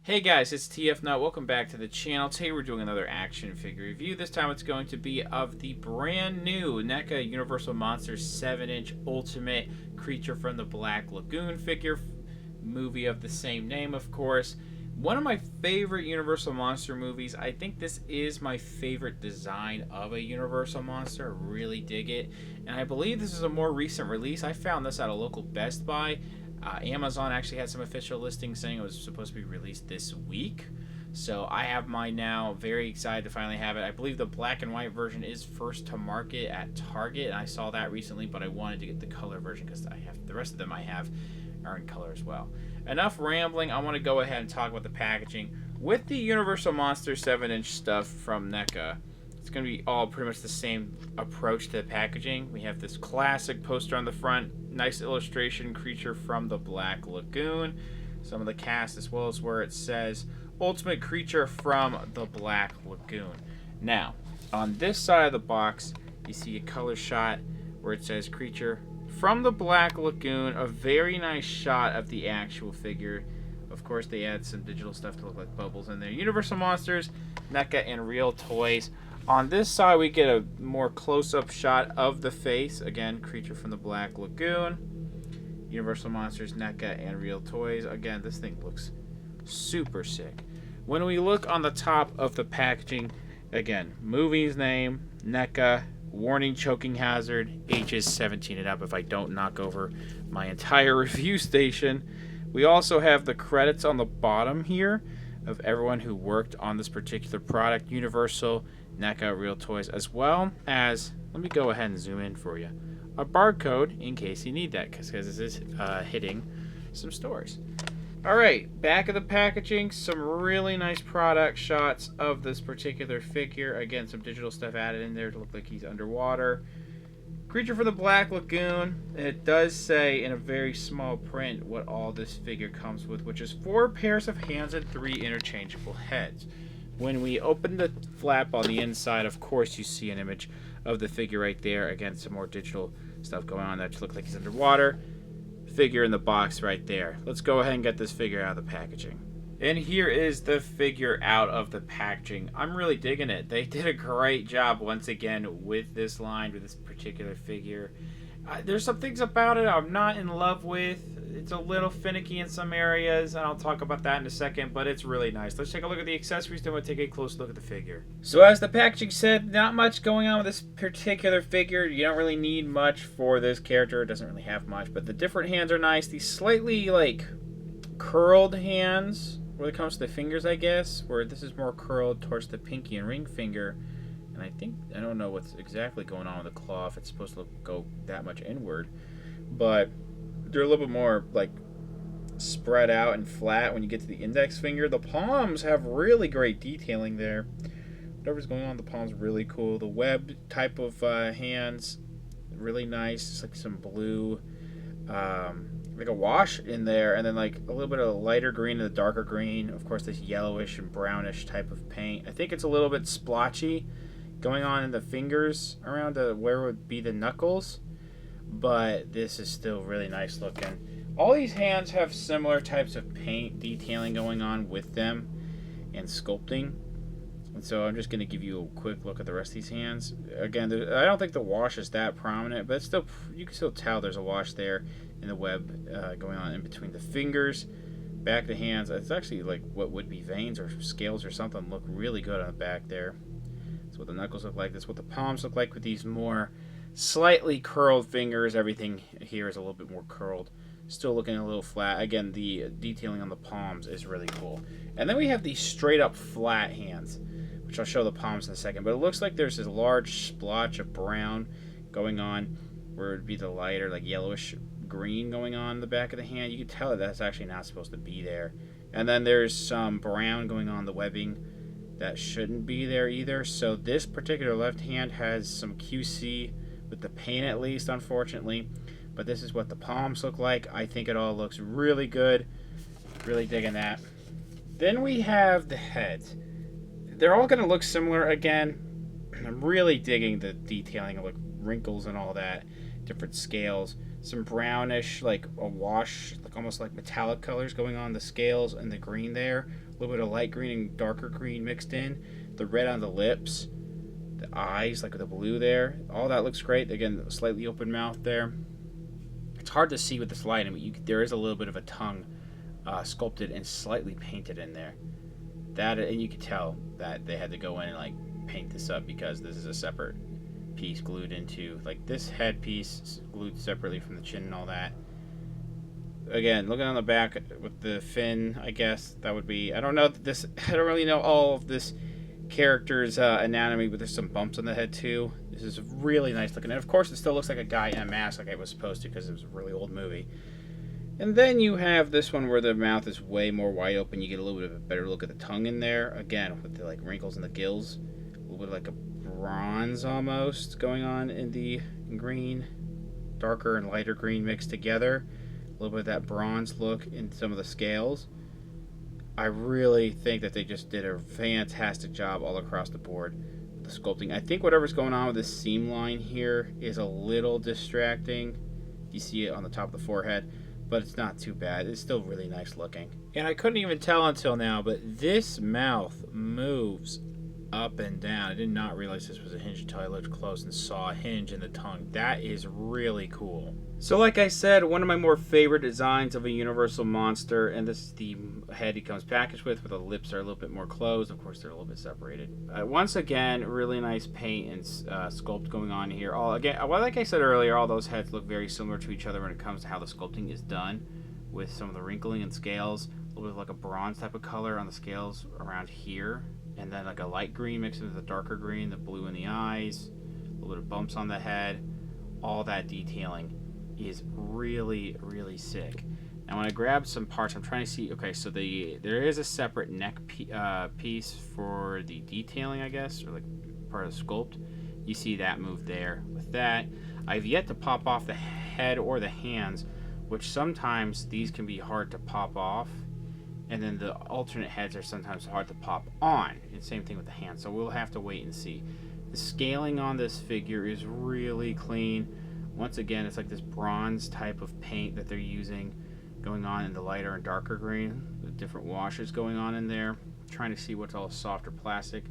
Hey guys, it's TF Nut. Welcome back to the channel. Today we're doing another action figure review. This time it's going to be of the brand new NECA Universal Monsters 7-inch Ultimate Creature from the Black Lagoon figure. Movie of the same name, of course. One of my favorite Universal Monster movies. I think this is my favorite design of a Universal Monster. I really dig it. And I believe this is a more recent release. I found this at a local Best Buy. Amazon actually had some official listings saying it was supposed to be released this week. So I have mine now. Very excited to finally have it. I believe the black and white version is first to market at Target. And I saw that recently, but I wanted to get the color version because I have the rest of them I have are in color as well. Enough rambling. I want to go ahead and talk about the packaging. With the Universal Monster 7-inch stuff from NECA, it's going to be all pretty much the same approach to the packaging. We have this classic poster on the front, nice illustration, creature from the Black Lagoon. Some of the cast as well as where it says Ultimate Creature from the Black Lagoon. Now, on this side of the box, you see a color shot where it says Creature from the Black Lagoon. A very nice shot of the actual figure. Of course, they add some digital stuff to look like bubbles in there. Universal Monsters, NECA, and Real Toys. On this side, we get a more close-up shot of the face. Again, Creature from the Black Lagoon. Universal Monsters, NECA, and Real Toys. Again, this thing looks super sick. When we look on the top of the packaging, again, movie's name, NECA, warning choking hazard, ages 17 and up if I don't knock over my entire review station. We also have the credits on the bottom here of everyone who worked on this particular product. Universal, NECA, Real Toys, as well as, let me go ahead and zoom in for you, a barcode in case you need that, because this is hitting some stores. Alright, back of the packaging, some really nice product shots of this particular figure. Again, some digital stuff added in there to look like he's underwater. Creature from the Black Lagoon. It does say in a very small print what all this figure comes with, which is 4 pairs of hands and 3 interchangeable heads. When we open the flap on the inside, of course, you see an image of the figure right there. Again, some more digital stuff going on there to look like he's underwater. Figure in the box right there. Let's go ahead and get this figure out of the packaging. And here is the figure out of the packaging. I'm really digging it. They did a great job once again with this line, with this particular figure. There's some things about it I'm not in love with. It's a little finicky in some areas, and I'll talk about that in a second, but it's really nice. Let's take a look at the accessories, then we'll take a close look at the figure. So as the packaging said, not much going on with this particular figure. You don't really need much for this character. It doesn't really have much, but the different hands are nice. These slightly, like, curled hands, when it comes to the fingers, I guess, where this is more curled towards the pinky and ring finger. And I don't know what's exactly going on with the claw, if it's supposed to go that much inward, but they're a little bit more like spread out and flat when you get to the index finger. The palms have really great detailing there. Whatever's going on, the palms are really cool. The web type of hands, really nice. It's like some blue, like a wash in there, and then like a little bit of lighter green and a darker green. Of course, this yellowish and brownish type of paint. I think it's a little bit splotchy going on in the fingers around where would be the knuckles, but this is still really nice looking. All these hands have similar types of paint detailing going on with them and sculpting, and so I'm just going to give you a quick look at the rest of these hands. Again, I don't think the wash is that prominent, but it's still, you can still tell there's a wash there in the web going on in between the fingers. Back of the hands, it's actually like what would be veins or scales or something, look really good on the back there. That's what the knuckles look like. That's what the palms look like with these more slightly curled fingers. Everything here is a little bit more curled. Still looking a little flat. Again, the detailing on the palms is really cool. And then we have these straight up flat hands, which I'll show the palms in a second. But it looks like there's this large splotch of brown going on where it would be the lighter, like yellowish green going on in the back of the hand. You can tell that that's actually not supposed to be there. And then there's some brown going on the webbing that shouldn't be there either. So this particular left hand has some QC with the paint, at least, unfortunately. But this is what the palms look like. I think it all looks really good. Really digging that. Then we have the heads. They're all going to look similar again. I'm really digging the detailing of like wrinkles and all that. Different scales. Some brownish, like a wash, like like almost like metallic colors going on the scales and the green there. A little bit of light green and darker green mixed in. The red on the lips, the eyes, like the blue there. All that looks great. Again, slightly open mouth there. It's hard to see with this light. I mean, there is a little bit of a tongue sculpted and slightly painted in there. That, and you could tell that they had to go in and like paint this up because this is a separate piece glued into, like, this head piece glued separately from the chin and all that. Again, looking on the back with the fin, I guess that would be, I don't know this, I don't really know all of this character's anatomy, but there's some bumps on the head too. This is really nice looking, and of course it still looks like a guy in a mask like I was supposed to because it was a really old movie. And then you have this one where the mouth is way more wide open. You get a little bit of a better look at the tongue in there, again with the like wrinkles in the gills, a little bit like a bronze almost going on in the green, darker and lighter green mixed together. A little bit of that bronze look in some of the scales. I really think that they just did a fantastic job all across the board with the sculpting. I think whatever's going on with this seam line here is a little distracting. You see it on the top of the forehead, but it's not too bad. It's still really nice looking. And I couldn't even tell until now, but this mouth moves up and down. I did not realize this was a hinge until I looked close and saw a hinge in the tongue. That is really cool. So like I said, one of my more favorite designs of a Universal monster, and this is the head he comes packaged with, where the lips are a little bit more closed. Of course, they're a little bit separated. Once again, really nice paint and sculpt going on here. Well, like I said earlier, all those heads look very similar to each other when it comes to how the sculpting is done, with some of the wrinkling and scales, a little bit of like a bronze type of color on the scales around here, and then like a light green mixed with the darker green, the blue in the eyes, a little bit of bumps on the head. All that detailing is really, really sick. Now when I grab some parts, I'm trying to see, okay, so there is a separate neck piece for the detailing, I guess, or like part of the sculpt. You see that move there with that. I've yet to pop off the head or the hands, which sometimes these can be hard to pop off, and then the alternate heads are sometimes hard to pop on, and same thing with the hands, so we'll have to wait and see. The scaling on this figure is really clean. Once again, it's like this bronze type of paint that they're using going on in the lighter and darker green, with different washes going on in there. I'm trying to see what's all soft or plastic.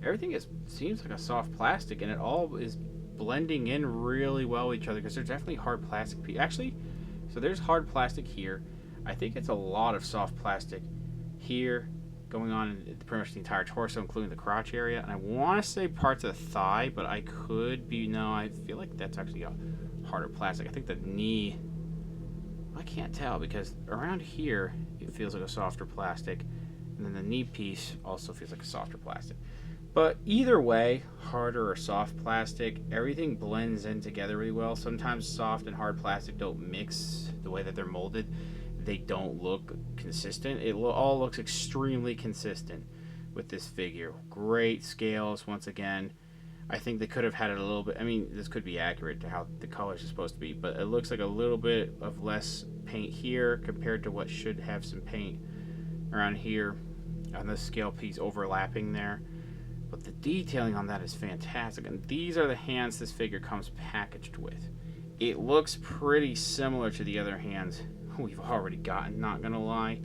Everything seems like a soft plastic, and it all is blending in really well with each other, because there's definitely hard plastic. Actually, so there's hard plastic here. I think it's a lot of soft plastic here going on in pretty much the entire torso, including the crotch area. And I want to say parts of the thigh, but I could be, no, I feel like that's actually a harder plastic. I think the knee, I can't tell, because around here it feels like a softer plastic, and then the knee piece also feels like a softer plastic. But either way, harder or soft plastic, everything blends in together really well. Sometimes soft and hard plastic don't mix the way that they're molded. They don't look consistent. It all looks extremely consistent with this figure. Great scales once again. I think they could have had it a little bit, I mean, this could be accurate to how the colors are supposed to be, but it looks like a little bit of less paint here compared to what should have some paint around here on this scale piece overlapping there. But the detailing on that is fantastic, and these are the hands this figure comes packaged with. It looks pretty similar to the other hands we've already gotten, not gonna lie.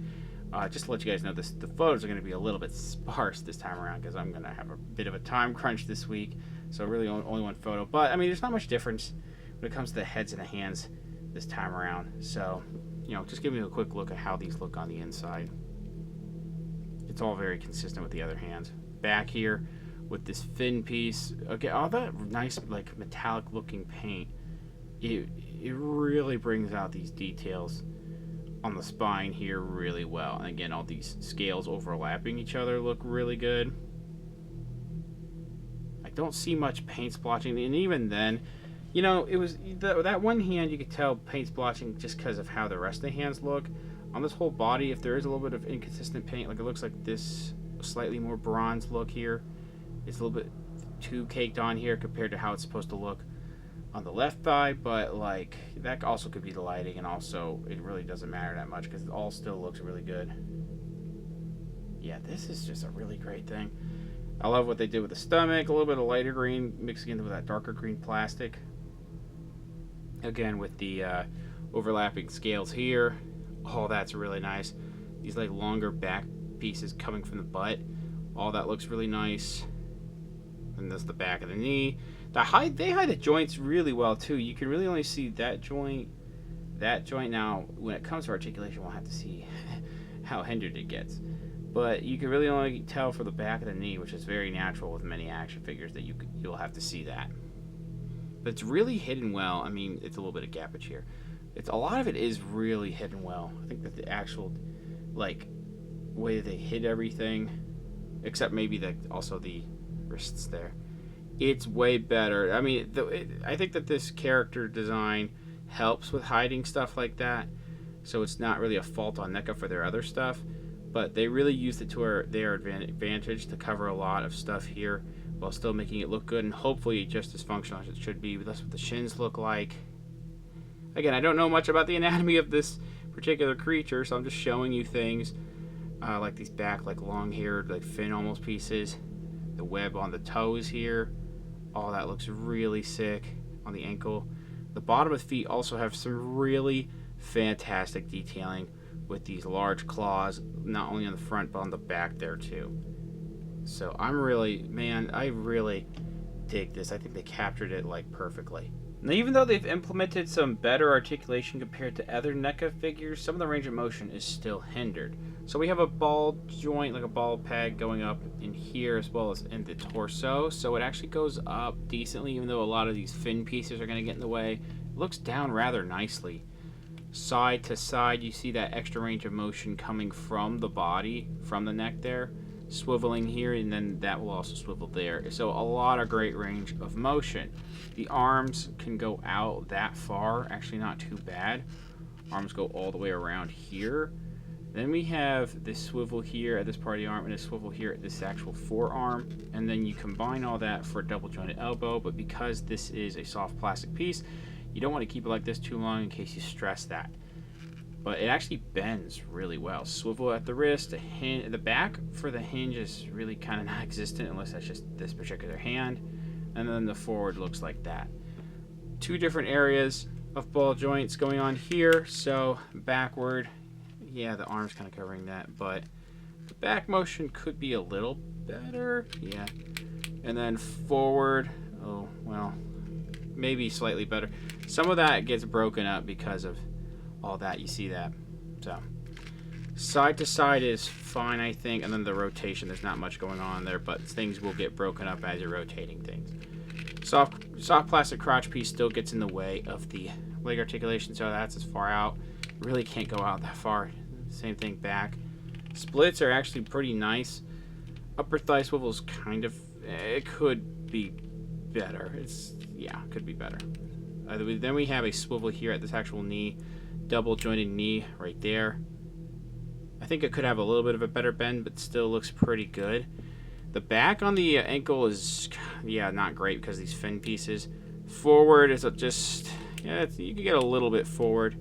Just to let you guys know, the photos are going to be a little bit sparse this time around, because I'm going to have a bit of a time crunch this week, so really only one photo. But I mean, there's not much difference when it comes to the heads and the hands this time around, so just give me a quick look at how these look on the inside. It's all very consistent with the other hands. Back here with this fin piece, okay, all that nice like metallic looking paint, it really brings out these details on the spine here really well. And again, all these scales overlapping each other look really good. I don't see much paint splotching, and even then, it was that one hand you could tell paint splotching just because of how the rest of the hands look. On this whole body, if there is a little bit of inconsistent paint, like it looks like this slightly more bronze look here, it's a little bit too caked on here compared to how it's supposed to look on the left thigh, but like that also could be the lighting, and also it really doesn't matter that much because it all still looks really good. Yeah, this is just a really great thing. I love what they did with the stomach, a little bit of lighter green mixing into that darker green plastic. Again, with the overlapping scales here, Oh, that's really nice. These like longer back pieces coming from the butt. All that looks really nice. And that's the back of the knee. They hide the joints really well too. You can really only see that joint. Now, when it comes to articulation, we'll have to see how hindered it gets. But you can really only tell for the back of the knee, which is very natural with many action figures that you'll have to see that. But it's really hidden well. I mean, it's a little bit of gappage here. A lot of it is really hidden well. I think that the actual like way that they hid everything, except maybe also the wrists there, it's way better. I mean, I think that this character design helps with hiding stuff like that, so it's not really a fault on NECA for their other stuff, but they really used it to their advantage to cover a lot of stuff here while still making it look good and hopefully just as functional as it should be. But that's what the shins look like. Again, I don't know much about the anatomy of this particular creature, so I'm just showing you things like these back, like long-haired, like fin almost pieces. The web on the toes here. All that looks really sick on the ankle. The bottom of the feet also have some really fantastic detailing with these large claws, not only on the front but on the back there too. So I really dig this. I think they captured it like perfectly. Now, even though they've implemented some better articulation compared to other NECA figures, some of the range of motion is still hindered. So we have a ball joint, like a ball peg, going up in here as well as in the torso. So it actually goes up decently, even though a lot of these fin pieces are going to get in the way. It looks down rather nicely. Side to side, you see that extra range of motion coming from the body, from the neck there, swiveling here, and then that will also swivel there. So a lot of great range of motion. The arms can go out that far, actually not too bad. Arms go all the way around here. Then we have this swivel here at this part of the arm and a swivel here at this actual forearm. And then you combine all that for a double jointed elbow, but because this is a soft plastic piece, you don't want to keep it like this too long in case you stress that. But it actually bends really well. Swivel at the wrist, the back for the hinge is really kind of non-existent unless that's just this particular hand. And then the forward looks like that. Two different areas of ball joints going on here. So backward, yeah, the arm's kind of covering that, but the back motion could be a little better. Yeah. And then forward, oh, well, maybe slightly better. Some of that gets broken up because of all that. You see that. So side to side is fine, I think, and then the rotation, there's not much going on there, but things will get broken up as you're rotating things. Soft plastic crotch piece still gets in the way of the leg articulation, so that's as far out. Really can't go out that far. Same thing back. Splits are actually pretty nice. Upper thigh swivels kind of, it could be better. Could be better. Then we have a swivel here at this actual knee, double jointed knee right there. I think it could have a little bit of a better bend, but still looks pretty good. The back on the ankle is, not great because of these fin pieces. Forward is you can get a little bit forward,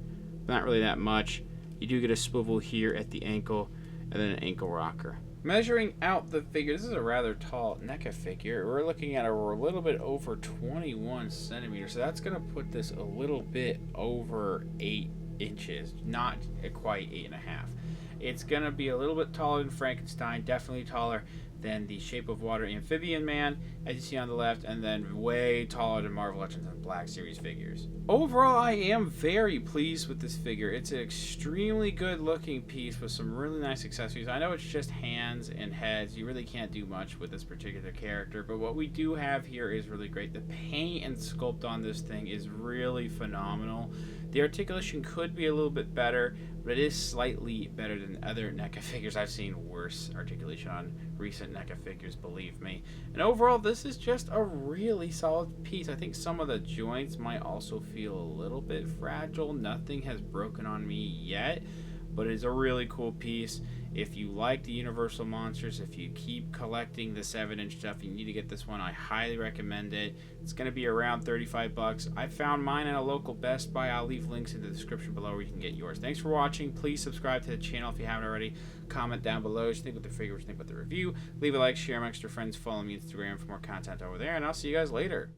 but not really that much. You do get a swivel here at the ankle, and then an ankle rocker. Measuring out the figure, this is a rather tall NECA figure. We're looking at a little bit over 21 centimeters, so that's going to put this a little bit over 8 inches, not quite 8.5. It's going to be a little bit taller than Frankenstein, definitely taller than the Shape of Water Amphibian Man, as you see on the left, and then way taller than Marvel Legends and Black Series figures. Overall, I am very pleased with this figure. It's an extremely good looking piece with some really nice accessories. I know it's just hands and heads. You really can't do much with this particular character, but what we do have here is really great. The paint and sculpt on this thing is really phenomenal. The articulation could be a little bit better, but it is slightly better than other NECA figures. I've seen worse articulation on recent NECA figures, believe me. And overall, this is just a really solid piece. I think some of the joints might also feel a little bit fragile. Nothing has broken on me yet, but it's a really cool piece. If you like the Universal Monsters, if you keep collecting the 7-inch stuff, you need to get this one. I highly recommend it. It's going to be around $35. I found mine at a local Best Buy. I'll leave links in the description below where you can get yours. Thanks for watching. Please subscribe to the channel if you haven't already. Comment down below what you think with the figure, what you think with the review. Leave a like, share amongst your friends, follow me on Instagram for more content over there, and I'll see you guys later.